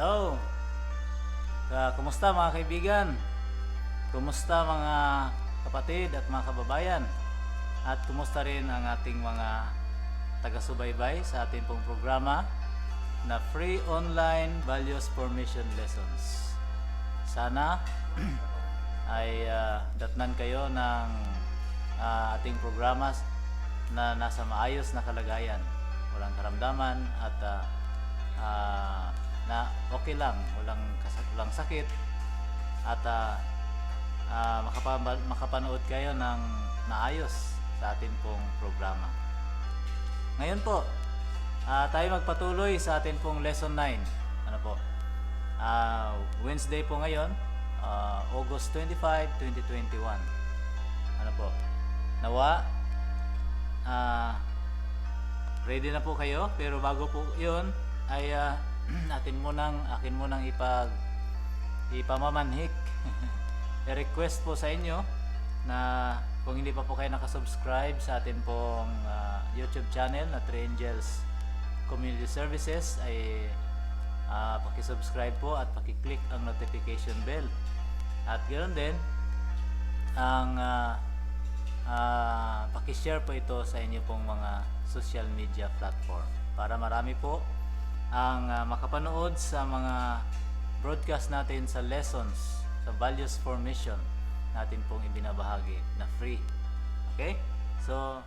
Hello! Kumusta mga kaibigan? Kumusta mga kapatid at mga kababayan? At kumusta rin ang ating mga taga-subaybay sa ating pong programa na Free Online Values Formation Lessons. Sana ay datnan kayo ng ating programa na nasa maayos na kalagayan. Walang karamdaman at na okay lang, walang sakit at makapanood kayo ng maayos sa atin pong programa. Ngayon po, tayo magpatuloy sa atin pong lesson 9. Ano po? Wednesday po ngayon, August 25, 2021. Ano po? Nawa, ready na po kayo, pero bago po 'yon ay akin munang ipamamanhik i-request po sa inyo na kung hindi pa po kayo nakasubscribe sa atin pong YouTube channel na Three Angels Community Services ay paki-subscribe po at paki-click ang notification bell. At ganoon din ang paki-share po ito sa inyo pong mga social media platform para marami po ang makapanood sa mga broadcast natin sa lessons, sa values formation natin pong ibinabahagi na free. Okay? So,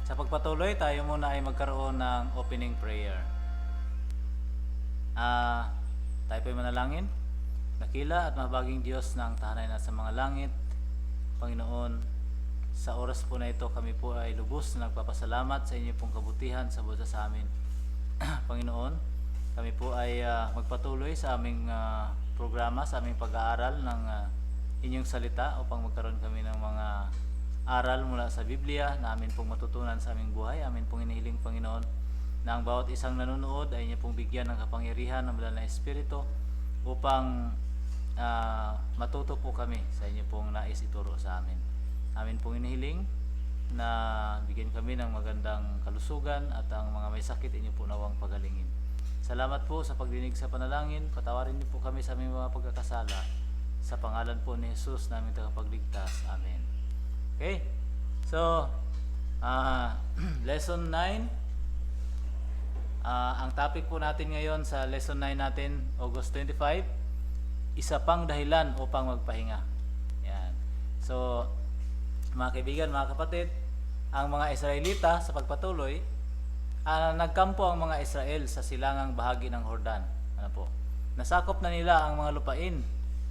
sa pagpatuloy, tayo muna ay magkaroon ng opening prayer. Tayo po'y manalangin. Dakila at mabaging Diyos na ang tahanay na sa mga langit, Panginoon, sa oras po na ito kami po ay lubos na nagpapasalamat sa inyo pong kabutihan sa buta sa amin. Panginoon, kami po ay magpatuloy sa aming programa, sa aming pag-aaral ng inyong salita upang magkaroon kami ng mga aral mula sa Biblia na amin pong matutunan sa aming buhay. Amin pong inihiling, Panginoon, na ang bawat isang nanonood ay inyo pong bigyan ng kapangyarihan ng banal na Espiritu upang matuto po kami sa inyo pong nais ituro sa amin. Amin pong inihiling na bigyan kami ng magandang kalusugan at ang mga may sakit inyo po nawang pagalingin. Salamat po sa pagdinig sa panalangin. Patawarin niyo po kami sa aming mga pagkakasala. Sa pangalan po ni Jesus namin tagapagligtas. Amen. Okay? So, lesson 9. Ang topic po natin ngayon sa lesson 9 natin, August 25, isa pang dahilan upang magpahinga. Yan. So, mga kaibigan, mga kapatid, ang mga Israelita sa pagpatuloy, nagkampo ang mga Israel sa silangang bahagi ng Jordan. Ano po? Nasakop na nila ang mga lupain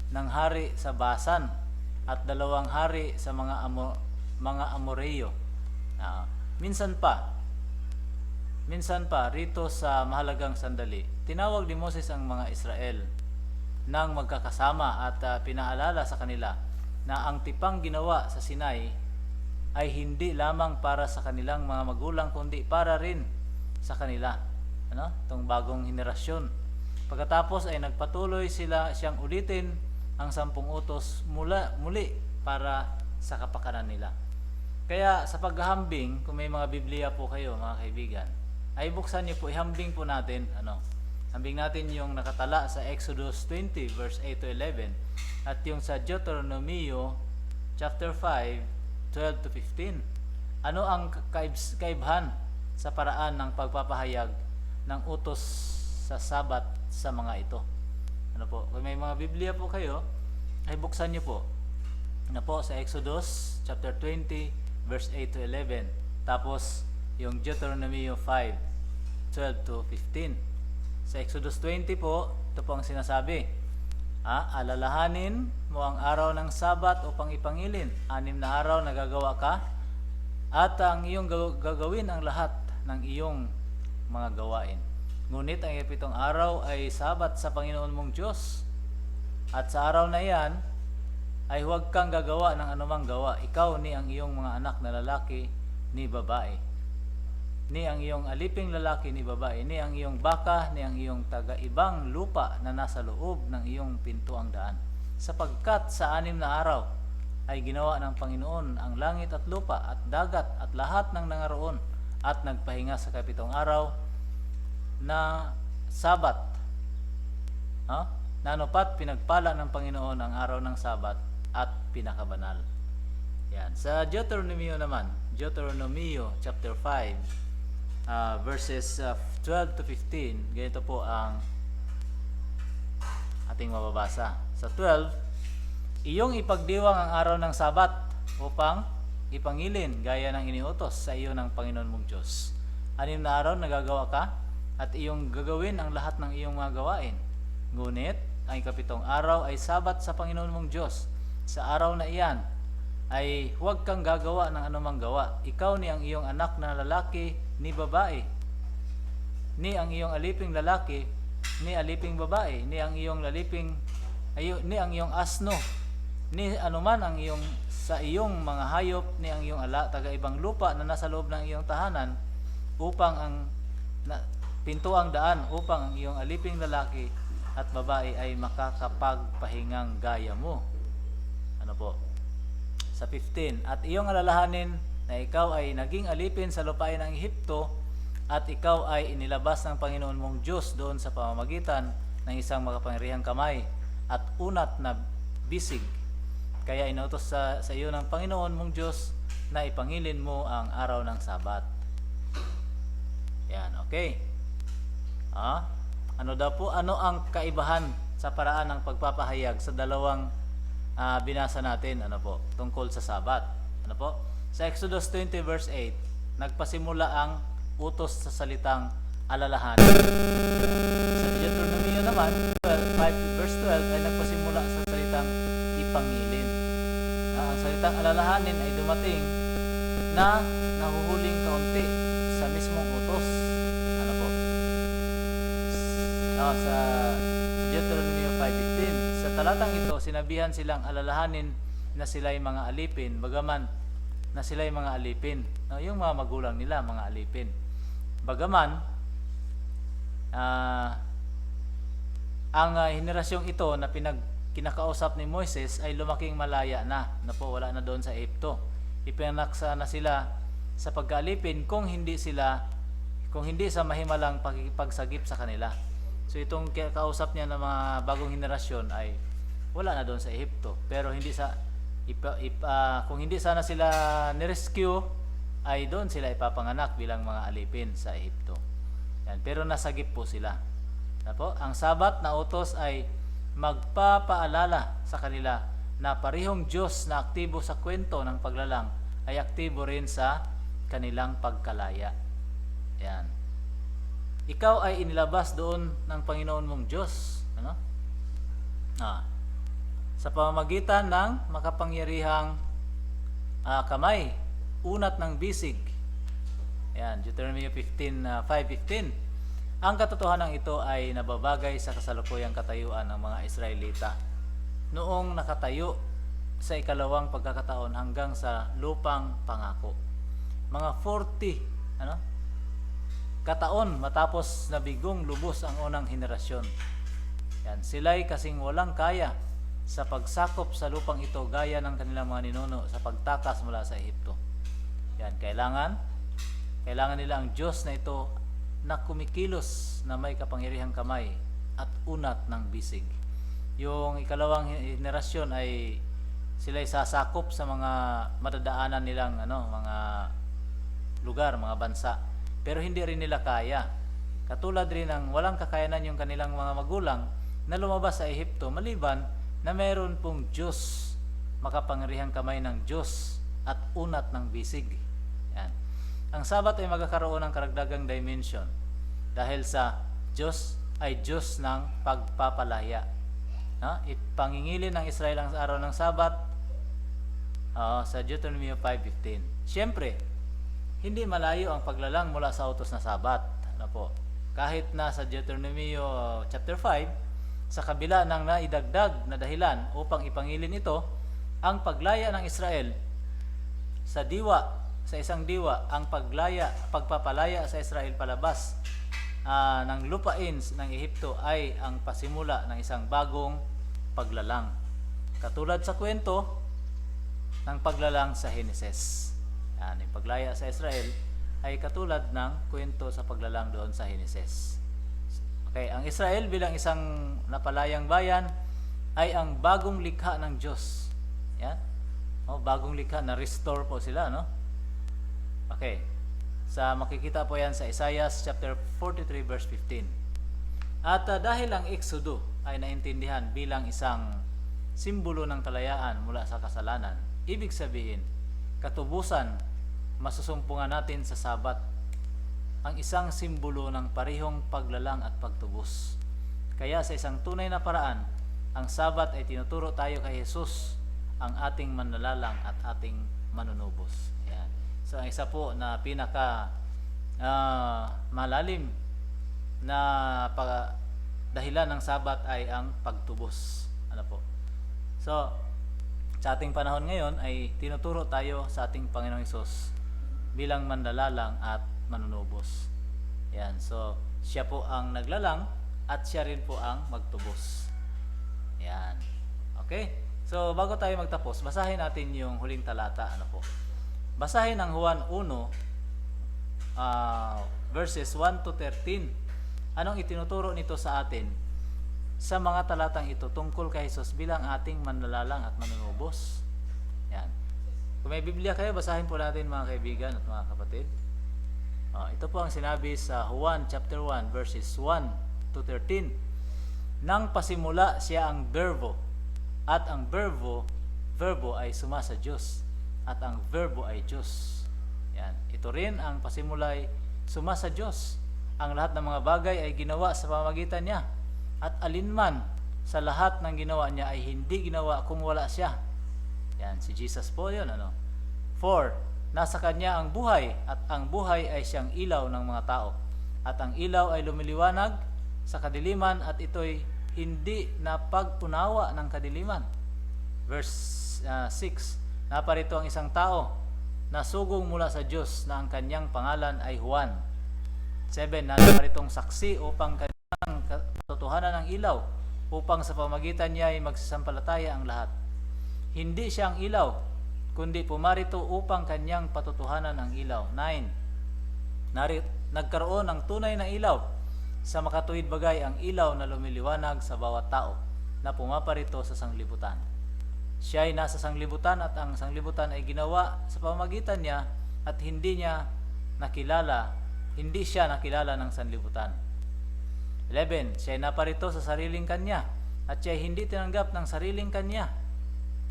ng hari sa Basan at 2 hari sa mga Amoreo. Minsan pa rito sa mahalagang sandali, tinawag ni Moses ang mga Israel nang magkakasama at pinaalala sa kanila na ang tipang ginawa sa Sinai ay hindi lamang para sa kanilang mga magulang kundi para rin sa kanila, itong bagong henerasyon. Pagkatapos ay nagpatuloy siyang ulitin ang 10 utos muli para sa kapakanan nila. Kaya sa paghahambing, kung may mga Biblia po kayo, mga kaibigan, ay buksan niyo po, ihambing po natin, hambing natin yung nakatala sa Exodus 20 verse 8 to 11 at yung sa Deuteronomio chapter 5 12 to 15. Ano ang kaibhan sa paraan ng pagpapahayag ng utos sa Sabat sa mga ito? Ano po? Kung may mga Biblia po kayo, ay buksan niyo po. Ano po sa Exodus chapter 20 verse 8 to 11. Tapos yung Deuteronomy 5 12 to 15. Sa Exodus 20 po, ito po ang sinasabi. Alalahanin mo ang araw ng Sabat upang ipangilin. 6 na araw na gagawa ka at ang iyong gagawin ang lahat ng iyong mga gawain. Ngunit ang 7 araw ay Sabat sa Panginoon mong Diyos. At sa araw na iyan ay huwag kang gagawa ng anumang gawa. Ikaw ni ang iyong mga anak na lalaki ni babae, ni ang iyong aliping lalaki ni babae, ni ang iyong baka, ni ang iyong taga-ibang lupa na nasa loob ng iyong pintuang daan. Sapagkat sa 6 na araw ay ginawa ng Panginoon ang langit at lupa at dagat at lahat ng nangaroon at nagpahinga sa 7 araw na Sabat. Na anupat pinagpala ng Panginoon ang araw ng Sabat at pinakabanal. Yan. Sa Deuteronomio naman, Deuteronomio chapter 5, verses 12 to 15, ganito po ang ating mababasa. Sa 12, iyong ipagdiwang ang araw ng Sabat upang ipangilin gaya ng iniutos sa iyo ng Panginoon mong Diyos. 6 na araw nagagawa ka at iyong gagawin ang lahat ng iyong mga gawain. Ngunit ang 7 araw ay Sabat sa Panginoon mong Diyos. Sa araw na iyan ay huwag kang gagawa ng anumang gawa. Ikaw ni ang iyong anak na lalaki ni babae, ni ang iyong aliping lalaki ni aliping babae, ni ang iyong ni ang iyong asno, ni anuman ang iyong sa iyong mga hayop, ni ang iyong taga ibang lupa na nasa loob ng iyong tahanan, upang ang pintuang daan upang ang iyong aliping lalaki at babae ay makakapagpahingang gaya mo. Ano po? Sa 15, at iyong alalahanin na ikaw ay naging alipin sa lupain ng Ehipto at ikaw ay inilabas ng Panginoon mong Diyos doon sa pamamagitan ng isang makapangyarihang kamay at unat na bisig. Kaya inutos sa iyo ng Panginoon mong Diyos na ipangilin mo ang araw ng Sabat. Yan, okay. Ano daw po, ano ang kaibahan sa paraan ng pagpapahayag sa dalawang binasa natin, ano po, tungkol sa Sabat? Ano po? Sa Exodus 20 verse 8, nagpasimula ang utos sa salitang alalahanin. Sa Deuteronomio naman, 5 verse 12 ay nagpasimula sa salitang ipangilin. Ang salitang alalahanin ay dumating na nahuhuling kaunti sa mismong utos. Ano po? Sa Deuteronomio 5:15, sa talatang ito, sinabihan silang alalahanin na sila'y mga alipin, bagaman na sila'y mga alipin. Yung mga magulang nila, mga alipin. Bagaman, ang henerasyong ito na kinakausap ni Moises ay lumaking malaya na po, wala na doon sa Ehipto. Ipinaksa na sila sa pagkaalipin kung hindi sa mahimalang pagsagip sa kanila. So itong kausap niya ng mga bagong henerasyon ay wala na doon sa Ehipto. Pero kung hindi sana sila nirescue, ay doon sila ipapanganak bilang mga alipin sa Ehipto. Yan. Pero nasagip po sila. Ang Sabat na utos ay magpapaalala sa kanila na parehong Diyos na aktibo sa kwento ng paglalang ay aktibo rin sa kanilang pagkalaya. Yan. Ikaw ay inilabas doon ng Panginoon mong Diyos. Ano? Sa pamamagitan ng makapangyarihang kamay, unat ng bisig. Yan, Deuteronomy 5:15. Ang katotohanan ito ay nababagay sa kasalukuyang katayuan ng mga Israelita noong nakatayo sa ikalawang pagkakataon hanggang sa lupang pangako. Mga 40 kataon matapos nabigong lubos ang unang henerasyon. Yan, sila'y kasing walang kaya sa pagsakop sa lupang ito gaya ng kanilang mga ninuno sa pagtakas mula sa Ehipto. Yan, kailangan nila ang Diyos na ito na kumikilos na may kapangyarihang kamay at unat ng bisig. Yung ikalawang henerasyon ay sila'y sasakop sa mga madadaanan nilang mga lugar, mga bansa. Pero hindi rin nila kaya. Katulad rin ng walang kakayanan yung kanilang mga magulang na lumabas sa Ehipto maliban na mayroon pong Diyos, makapangyarihang kamay ng Diyos at unat ng bisig. Yan. Ang Sabat ay magkakaroon ng karagdagang dimension dahil sa Diyos ay Diyos ng pagpapalaya. Ipangingilin ng Israel ang araw ng Sabat sa Deuteronomy 5:15. Siyempre, hindi malayo ang paglalang mula sa utos na Sabat. Kahit na sa Deuteronomy chapter 5, sa kabila ng naidagdag na dahilan upang ipangilin ito, ang paglaya ng Israel sa isang diwa, ang pagpapalaya sa Israel palabas ng lupain ng Ehipto ay ang pasimula ng isang bagong paglalang. Katulad sa kwento ng paglalang sa Heneses. Yung paglaya sa Israel ay katulad ng kwento sa paglalang doon sa Heneses. Okay, ang Israel bilang isang napalayang bayan ay ang bagong likha ng Diyos. Yan. Bagong likha, na-restore po sila, no? Okay. Makikita po yan sa Isaiah chapter 43 verse 15. At dahil ang Exodo ay naintindihan bilang isang simbolo ng kalayaan mula sa kasalanan, ibig sabihin, katubusan, masusumpungan natin sa Sabat, ang isang simbolo ng parehong paglalang at pagtubos. Kaya sa isang tunay na paraan, ang Sabat ay tinuturo tayo kay Jesus, ang ating manlalalang at ating manunubos. Yan. So ang isa po na pinaka malalim na dahilan ng Sabat ay ang pagtubos. Ano po? So sa ating panahon ngayon ay tinuturo tayo sa ating Panginoong Hesus bilang manlalalang at manunubos. Yan. So siya po ang naglalang at siya rin po ang magtubos. Yan. Okay? So bago tayo magtapos, basahin natin yung huling talata. Ano po? Basahin ang Juan 1 verses 1 to 13. Anong itinuturo nito sa atin sa mga talatang ito tungkol kay Jesus bilang ating manlalalang at manunubos? Yan. Kung may Biblia kayo, basahin po natin mga kaibigan at mga kapatid. Ito po ang sinabi sa Juan chapter 1 verses 1 to 13. Nang pasimula siya ang Verbo, at ang verbo ay suma sa Diyos, at ang verbo ay Diyos. Yan. Ito rin ang pasimulay suma sa Diyos. Ang lahat ng mga bagay ay ginawa sa pamamagitan niya, at alinman sa lahat ng ginawa niya ay hindi ginawa kung wala siya. Yan, si Jesus po yun. Ano? 4. Nasa kanya ang buhay, at ang buhay ay siyang ilaw ng mga tao. At ang ilaw ay lumiliwanag sa kadiliman, at ito'y hindi napag-unawa ng kadiliman. Verse 6. Naparito ang isang tao na sugong mula sa Diyos na ang kanyang pangalan ay Juan. 7. Naparitong saksi upang kanyang katotohanan ng ilaw, upang sa pamagitan niya ay magsasampalataya ang lahat. Hindi siya ang ilaw, kundi pumarito upang kanyang patutuhanan ang ilaw. 9. Nagkaroon ng tunay na ilaw sa makatuwid bagay, ang ilaw na lumiliwanag sa bawat tao na pumaparito sa sanglibutan. Siya ay nasa sanglibutan, at ang sanglibutan ay ginawa sa pamamagitan niya, at hindi siya nakilala ng sanlibutan. 11. Siya ay naparito sa sariling kanya, at siya ay hindi tinanggap ng sariling kanya.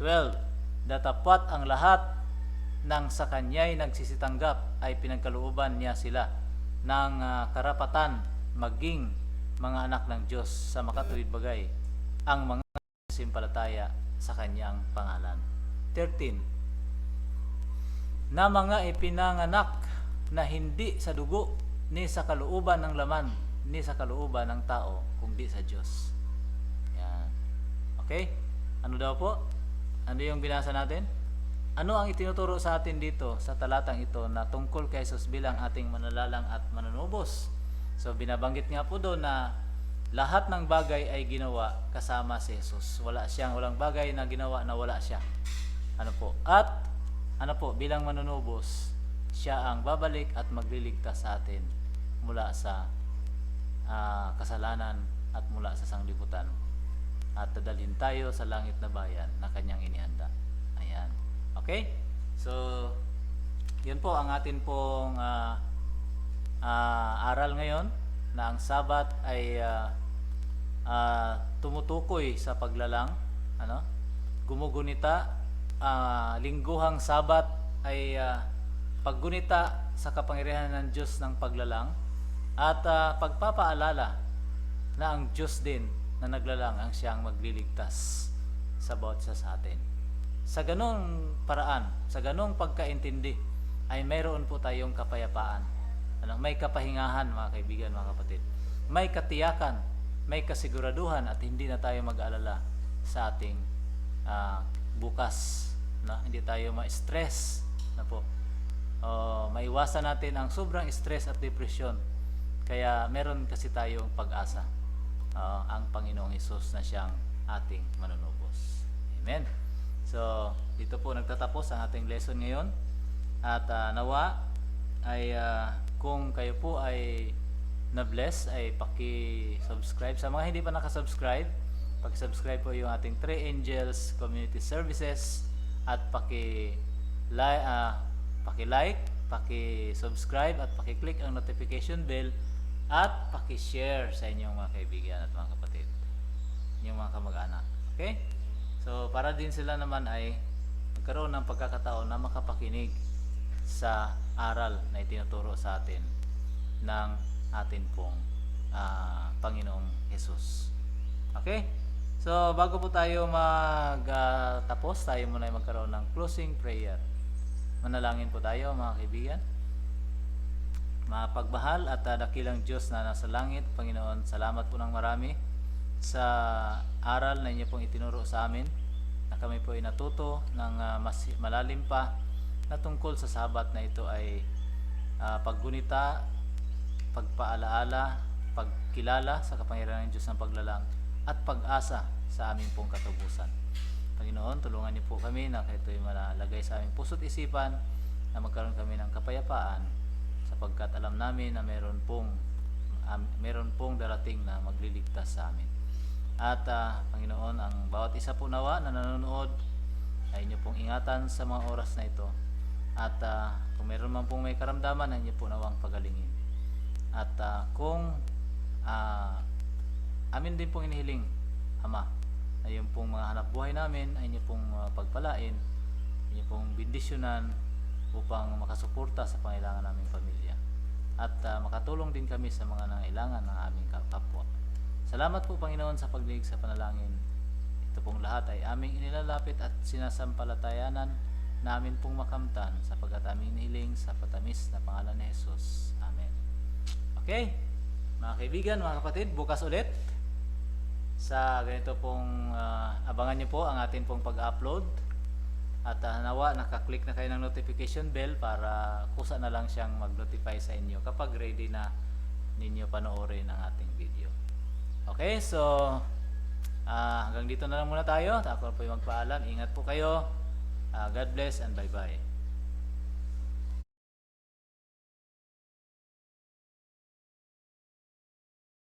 12. Datapat ang lahat ng sa kanya'y nagsisitanggap ay pinagkalooban niya sila ng karapatan maging mga anak ng Diyos sa makatuwid bagay, ang mga simpalataya sa kanyang pangalan. 13. Na mga ipinanganak na hindi sa dugo, ni sa kalooban ng laman, ni sa kalooban ng tao, kundi sa Diyos. Yan. Okay? Ano daw po? Ano yung binasa natin? Ano ang itinuturo sa atin dito sa talatang ito na tungkol kay Jesus bilang ating manlalalang at manunubos? So binabanggit nga po doon na lahat ng bagay ay ginawa kasama si Jesus. Walang bagay na ginawa na wala siya. Ano po? At ano po, bilang manunubos, siya ang babalik at magliligtas sa atin mula sa kasalanan at mula sa sanglibutan, at dadalhin tayo sa langit na bayan na kanyang inihanda. Ayan. Okay? So, yun po ang atin pong aral ngayon, na ang Sabat ay tumutukoy sa paglalang. Gumugunita. Lingguhang Sabat ay paggunita sa kapangyarihan ng Diyos ng paglalang, at pagpapaalala na ang Diyos din na naglalang ang siyang magliligtas sa bawat isa sa atin. Sa ganong paraan, sa ganong pagkaintindi, ay mayroon po tayong kapayapaan. May kapahingahan, mga kaibigan, mga kapatid. May katiyakan, may kasiguraduhan, at hindi na tayo mag-alala sa ating bukas. Hindi tayo ma-stress na po. Maiwasan natin ang sobrang stress at depression. Kaya meron kasi tayong pag-asa. Ang Panginoong Hesus na siyang ating manunubos. Amen. So, dito po nagtatapos ang ating lesson ngayon. At nawa ay kung kayo po ay na bless ay paki-subscribe. Sa mga hindi pa nakasubscribe, paki-subscribe po yung ating Three Angels Community Services at paki-like, paki-subscribe at paki-click ang notification bell at paki-share sa inyong mga kaibigan at mga kapatid, inyong mga kamag-anak. Okay? So para din sila naman ay magkaroon ng pagkakataon na makapakinig sa aral na itinuturo sa atin ng atin pong Panginoong Jesus. Okay? So, bago po tayo tapos, tayo muna ay magkaroon ng closing prayer. Manalangin po tayo mga kaibigan. Mapagmahal at dakilang Diyos na nasa langit, Panginoon, salamat po ng marami sa aral na inyo pong itinuro sa amin, na kami po ay natuto ng mas malalim pa na tungkol sa Sabat na ito ay paggunita, pagpaalaala, pagkilala sa kapangyarihan ng Diyos ng paglalang at pag-asa sa aming pong katubusan. Panginoon, tulungan niyo po kami na ito'y malagay sa aming puso't isipan, na magkaroon kami ng kapayapaan sapagkat alam namin na meron pong darating na magliligtas sa amin. At Panginoon, ang bawat isa po nawa na nanonood ay inyo pong ingatan sa mga oras na ito. At kung meron man pong may karamdaman, ay inyo po nawang pagalingin. At kung amin din pong inihiling, Ama, na yung pong mga hanap buhay namin ay inyo pong pagpalain, inyo pong bindisyonan upang makasuporta sa pangailangan naming pamilya. At makatulong din kami sa mga nangailangan ng aming kapwa. Salamat po, Panginoon, sa pagdinig sa panalangin. Ito pong lahat ay aming inilalapit at sinasampalatayanan namin pong makamtan sapagkat aming inihiling sa patamis na pangalan ni Jesus. Amen. Okay, mga kaibigan, mga kapatid, bukas ulit sa ganito pong abangan nyo po ang atin pong pag-upload at nawa nakaklik na kayo ng notification bell para kusa na lang siyang mag-notify sa inyo kapag ready na ninyo panoorin ang ating video. Okay, so hanggang dito na lang muna tayo. Ako po yung magpaalam. Ingat po kayo. God bless and bye-bye.